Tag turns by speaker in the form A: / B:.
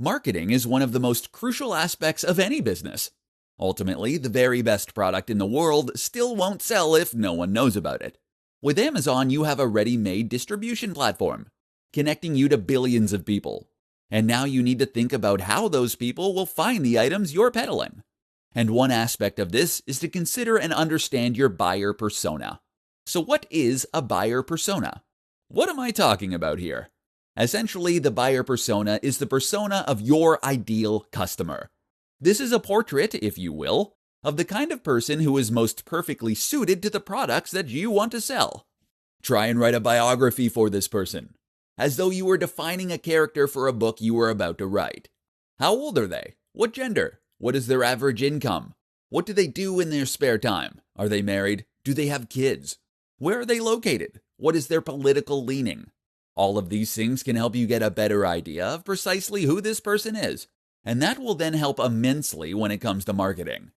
A: Marketing is one of the most crucial aspects of any business. Ultimately, the very best product in the world still won't sell if no one knows about it. With Amazon, you have a ready-made distribution platform, connecting you to billions of people. And now you need to think about how those people will find the items you're peddling. And one aspect of this is to consider and understand your buyer persona. So what is a buyer persona? What am I talking about here? Essentially, the buyer persona is the persona of your ideal customer. This is a portrait, if you will, of the kind of person who is most perfectly suited to the products that you want to sell. Try and write a biography for this person, as though you were defining a character for a book you were about to write. How old are they? What gender? What is their average income? What do they do in their spare time? Are they married? Do they have kids? Where are they located? What is their political leaning? All of these things can help you get a better idea of precisely who this person is, and that will then help immensely when it comes to marketing.